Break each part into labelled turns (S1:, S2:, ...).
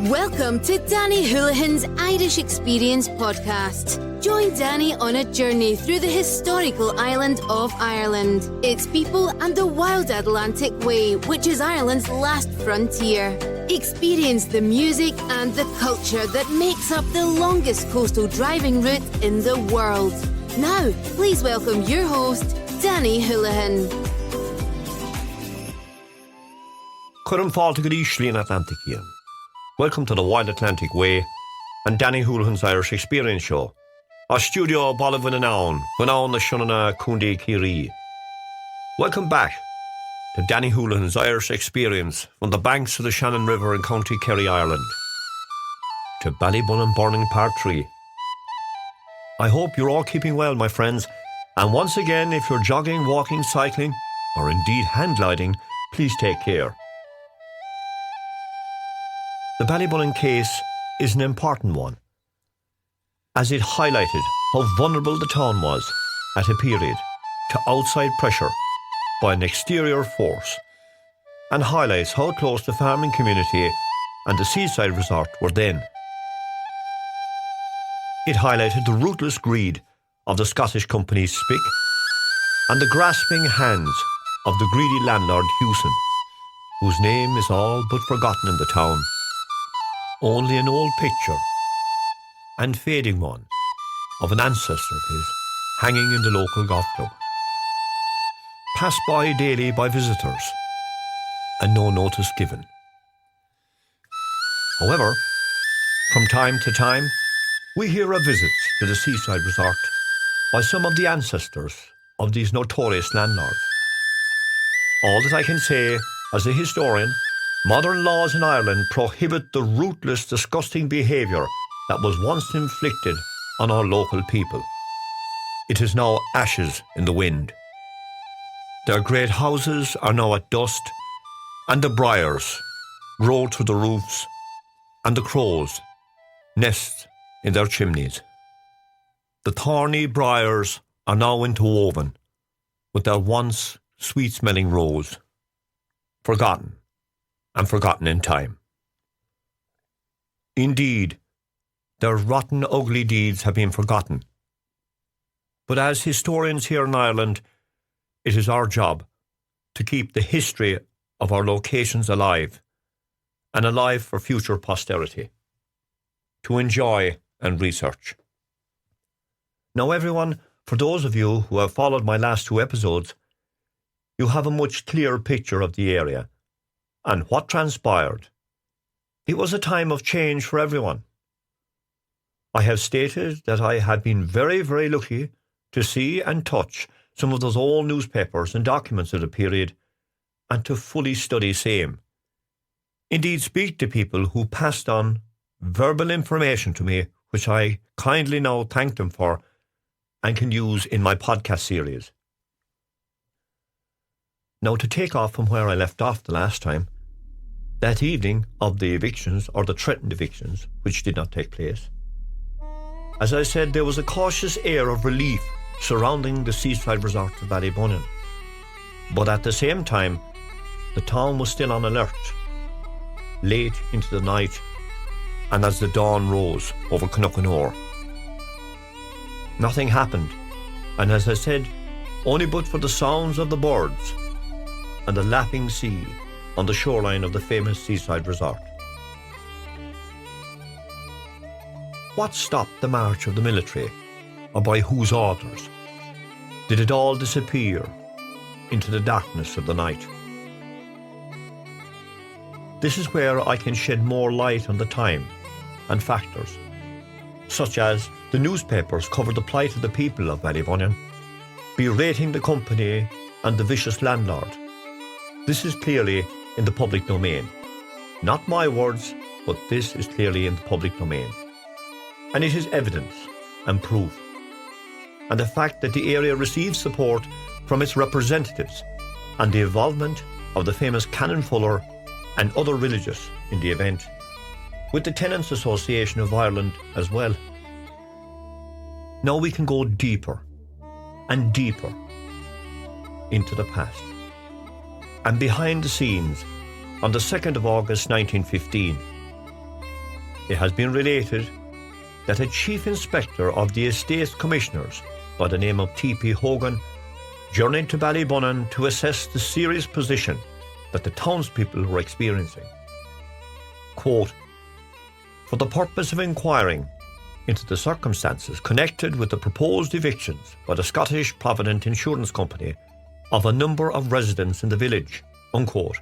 S1: Welcome to Danny Houlihan's Irish Experience podcast. Join Danny on a journey through the historical island of Ireland, its people and the wild Atlantic way, which is Ireland's last frontier. Experience the music and the culture that makes up the longest coastal driving route in the world. Now, please welcome your host, Danny Houlihan.
S2: Cuireann fáilte go dtí Slíon Atlantic here. Welcome to the Wild Atlantic Way and Danny Houlihan's Irish Experience Show. Our studio Ballybunion, when on the Shunana Kundi Kiri. Welcome back to Danny Houlihan's Irish Experience from the banks of the Shannon River in County Kerry, Ireland. To Ballybunion Burning Part 3. I hope you're all keeping well, my friends. And once again, if you're jogging, walking, cycling, or indeed hand gliding, please take care. The Ballybunion case is an important one, as it highlighted how vulnerable the town was at a period to outside pressure by an exterior force, and highlights how close the farming community and the Seaside Resort were then. It highlighted the ruthless greed of the Scottish company Spic and the grasping hands of the greedy landlord Houlihan, whose name is all but forgotten in the town. Only an old picture, and fading one, of an ancestor of his hanging in the local golf club. Passed by daily by visitors, and no notice given. However, from time to time, we hear of visits to the Seaside Resort by some of the ancestors of these notorious landlords. All that I can say as a historian, modern laws in Ireland prohibit the ruthless, disgusting behaviour that was once inflicted on our local people. It is now ashes in the wind. Their great houses are now at dust, and the briars grow through the roofs, and the crows nest in their chimneys. The thorny briars are now interwoven with their once sweet-smelling rose, forgotten and forgotten in time. Indeed, their rotten, ugly deeds have been forgotten. But as historians here in Ireland, it is our job to keep the history of our locations alive, and alive for future posterity, to enjoy and research. Now everyone, for those of you who have followed my last two episodes, you have a much clearer picture of the area and what transpired. It was a time of change for everyone. I have stated that I had been very, very lucky to see and touch some of those old newspapers and documents of the period, and to fully study same. Indeed, speak to people who passed on verbal information to me, which I kindly now thank them for and can use in my podcast series. Now, to take off from where I left off the last time, that evening of the evictions, or the threatened evictions, which did not take place, as I said, there was a cautious air of relief surrounding the Seaside Resort of Ballybunion. But at the same time, the town was still on alert, late into the night, and as the dawn rose over Knocknore. Nothing happened, and as I said, only but for the sounds of the birds and the lapping sea on the shoreline of the famous Seaside Resort. What stopped the march of the military, or by whose orders did it all disappear into the darkness of the night? This is where I can shed more light on the time and factors, such as the newspapers covered the plight of the people of Ballybunion, berating the company and the vicious landlord. This is clearly in the public domain. Not my words, but this is clearly in the public domain. And it is evidence and proof. And the fact that the area receives support from its representatives, and the involvement of the famous Canon Fuller and other religious in the event, with the Tenants Association of Ireland as well. Now we can go deeper and deeper into the past. And behind the scenes, on the 2nd of August 1915, it has been related that a chief inspector of the Estates Commissioners by the name of T.P. Hogan journeyed to Ballybunion to assess the serious position that the townspeople were experiencing. Quote, for the purpose of inquiring into the circumstances connected with the proposed evictions by the Scottish Provident Insurance Company of a number of residents in the village, unquote.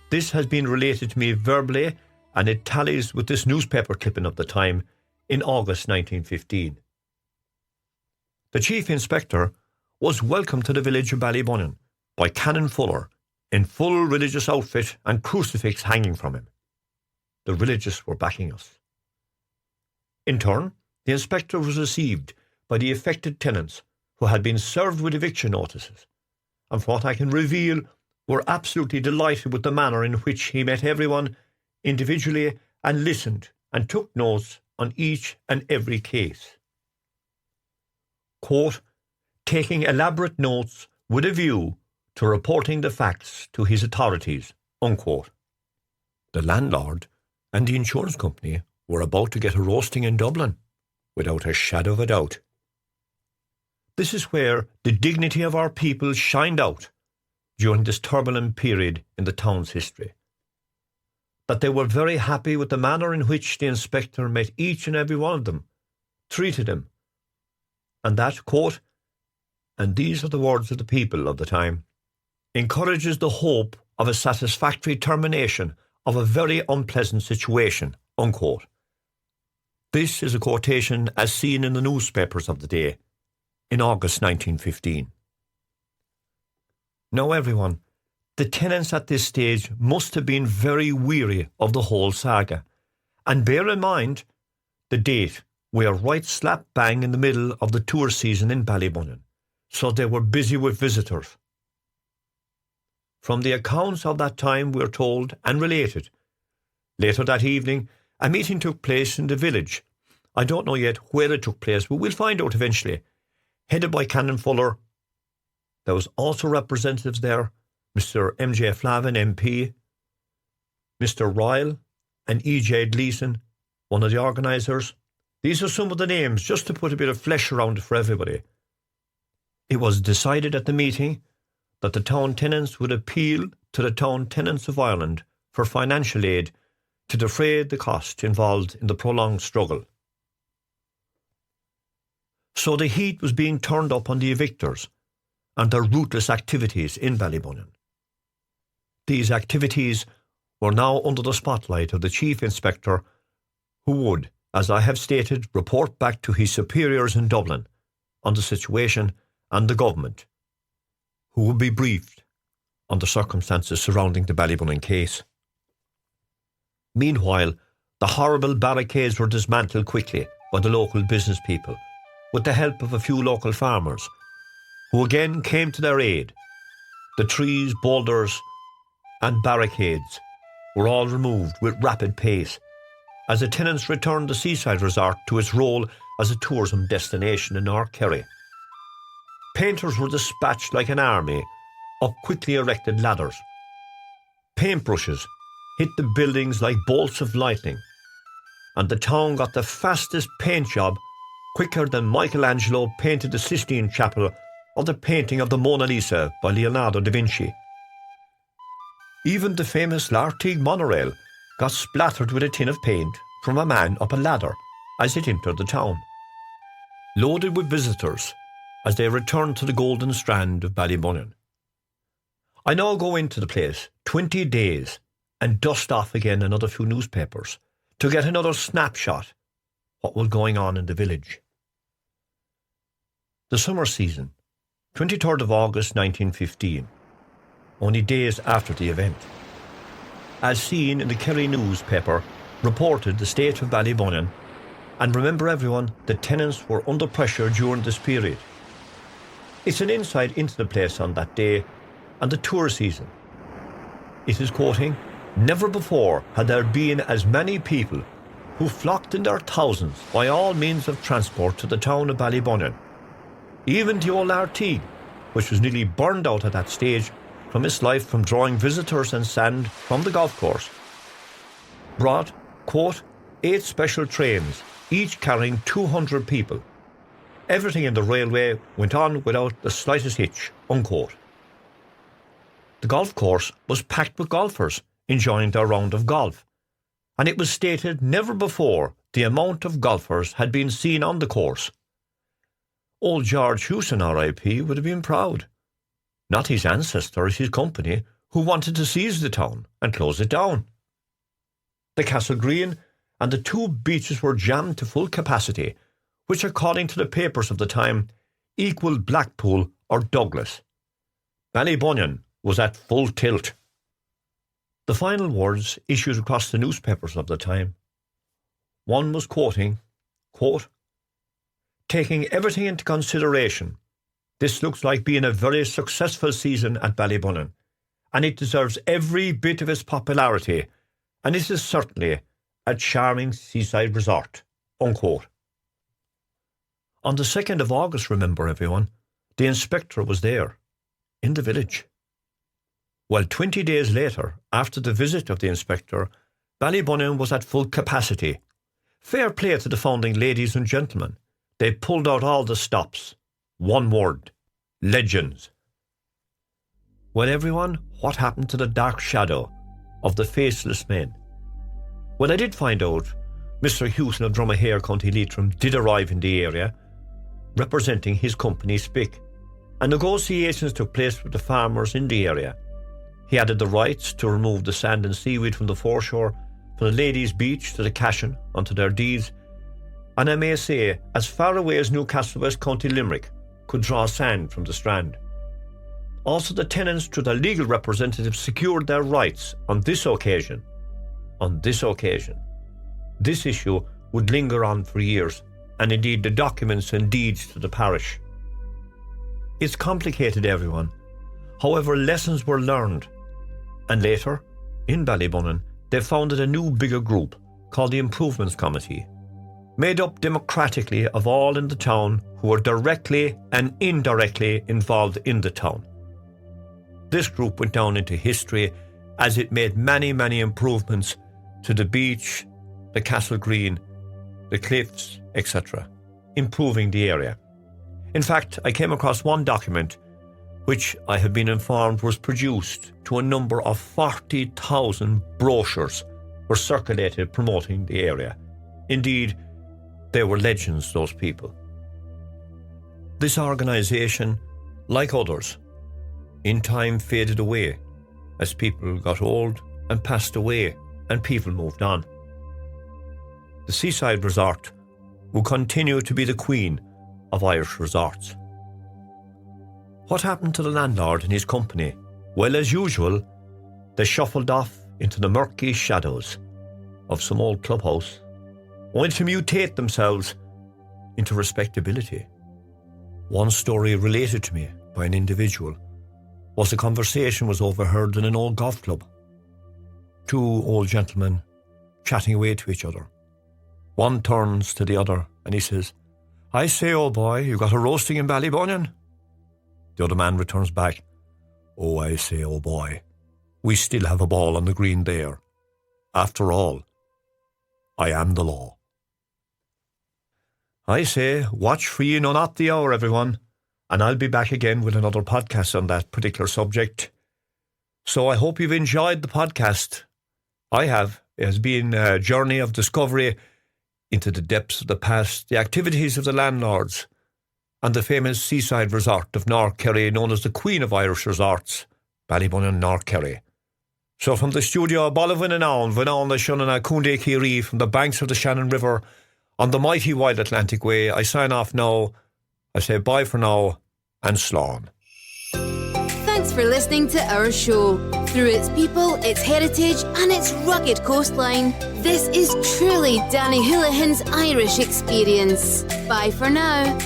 S2: This has been related to me verbally, and it tallies with this newspaper clipping of the time in August 1915. The Chief Inspector was welcomed to the village of Ballybunion by Canon Fuller in full religious outfit and crucifix hanging from him. The religious were backing us. In turn, the inspector was received by the affected tenants who had been served with eviction notices, and from what I can reveal, were absolutely delighted with the manner in which he met everyone individually and listened and took notes on each and every case. Quote, taking elaborate notes with a view to reporting the facts to his authorities, unquote. The landlord and the insurance company were about to get a roasting in Dublin, without a shadow of a doubt. This is where the dignity of our people shined out during this turbulent period in the town's history. That they were very happy with the manner in which the inspector met each and every one of them, treated them, and that, quote, and these are the words of the people of the time, encourages the hope of a satisfactory termination of a very unpleasant situation, unquote. This is a quotation as seen in the newspapers of the day in August 1915. Now everyone, the tenants at this stage must have been very weary of the whole saga. And bear in mind the date, we are right slap bang in the middle of the tour season in Ballybunion, so they were busy with visitors. From the accounts of that time we are told and related, later that evening a meeting took place in the village. I don't know yet where it took place, but we'll find out eventually. Headed by Canon Fuller. There was also representatives there, Mr. M.J. Flavin, MP, Mr. Ryle and E.J. Gleeson, one of the organisers. These are some of the names, just to put a bit of flesh around it for everybody. It was decided at the meeting that the town tenants would appeal to the town tenants of Ireland for financial aid to defray the cost involved in the prolonged struggle. So the heat was being turned up on the evictors and their ruthless activities in Ballybunion. These activities were now under the spotlight of the Chief Inspector, who would, as I have stated, report back to his superiors in Dublin on the situation and the government, who would be briefed on the circumstances surrounding the Ballybunion case. Meanwhile, the horrible barricades were dismantled quickly by the local business people, with the help of a few local farmers, who again came to their aid. The trees, boulders and barricades were all removed with rapid pace as the tenants returned the Seaside Resort to its role as a tourism destination in North Kerry. Painters were dispatched like an army up quickly erected ladders. Paintbrushes hit the buildings like bolts of lightning, and the town got the fastest paint job quicker than Michelangelo painted the Sistine Chapel or the painting of the Mona Lisa by Leonardo da Vinci. Even the famous Lartigue monorail got splattered with a tin of paint from a man up a ladder as it entered the town. Loaded with visitors as they returned to the Golden Strand of Ballybunion. I now go into the place 20 days and dust off again another few newspapers to get another snapshot what was going on in the village. The summer season, 23rd of August 1915, only days after the event. As seen in the Kerry newspaper, reported the state of Ballybunion, and remember everyone, the tenants were under pressure during this period. It's an insight into the place on that day and the tour season. It is quoting, never before had there been as many people who flocked in their thousands by all means of transport to the town of Ballybunion. Even the old Lartigue, which was nearly burned out at that stage from its life from drawing visitors and sand from the golf course, brought, quote, 8 special trains, each carrying 200 people. Everything in the railway went on without the slightest hitch, unquote. The golf course was packed with golfers enjoying their round of golf, and it was stated never before the amount of golfers had been seen on the course. Old George Houlihan, R.I.P., would have been proud. Not his ancestors, his company, who wanted to seize the town and close it down. The Castle Green and the 2 beaches were jammed to full capacity, which, according to the papers of the time, equalled Blackpool or Douglas. Ballybunion was at full tilt. The final words issued across the newspapers of the time. One was quoting, quote, "Taking everything into consideration, this looks like being a very successful season at Ballybunion, and it deserves every bit of its popularity, and it is certainly a charming seaside resort," unquote. On the 2nd of August, remember everyone, the inspector was there, in the village. Well, 20 days later, after the visit of the inspector, Ballybunion was at full capacity. Fair play to the founding ladies and gentlemen. They pulled out all the stops. One word: legends. Well, everyone, what happened to the dark shadow of the faceless men? Well, I did find out Mr. Houlihan of Dromahair, County Leitrim, did arrive in the area, representing his company Spic, and negotiations took place with the farmers in the area. He added the rights to remove the sand and seaweed from the foreshore, from the ladies' beach to the Cashin, onto their deeds, and I may say, as far away as Newcastle, West County Limerick, could draw sand from the strand. Also, the tenants, through their legal representatives, secured their rights on this occasion. On this occasion. This issue would linger on for years, and indeed the documents and deeds to the parish. It's complicated, everyone. However, lessons were learned, and later, in Ballybunion, they founded a new bigger group called the Improvements Committee, made up democratically of all in the town who were directly and indirectly involved in the town. This group went down into history as it made many, many improvements to the beach, the Castle Green, the cliffs, etc., improving the area. In fact, I came across one document which I have been informed was produced to a number of 40,000 brochures were circulated promoting the area. Indeed, they were legends, those people. This organisation, like others, in time faded away as people got old and passed away and people moved on. The Seaside Resort will continue to be the queen of Irish resorts. What happened to the landlord and his company? Well, as usual, they shuffled off into the murky shadows of some old clubhouse, only to mutate themselves into respectability. One story related to me by an individual was a conversation was overheard in an old golf club. 2 old gentlemen chatting away to each other. One turns to the other and he says, "I say, old boy, you got a roasting in Ballybunion?" The other man returns back, "Oh, I say, old boy, we still have a ball on the green there. After all, I am the law." I say, watch for ye know not the hour, everyone, and I'll be back again with another podcast on that particular subject. So I hope you've enjoyed the podcast. I have. It has been a journey of discovery into the depths of the past, the activities of the landlords, and the famous Seaside Resort of North Kerry, known as the Queen of Irish Resorts, Ballybunion, North Kerry. So from the studio, Ballybunion Aon, Vinon the Shunana Kunde Kiri, from the banks of the Shannon River, on the mighty wide Atlantic Way, I sign off now. I say bye for now, and slán.
S1: Thanks for listening to our show. Through its people, its heritage and its rugged coastline, this is truly Danny Houlihan's Irish experience. Bye for now.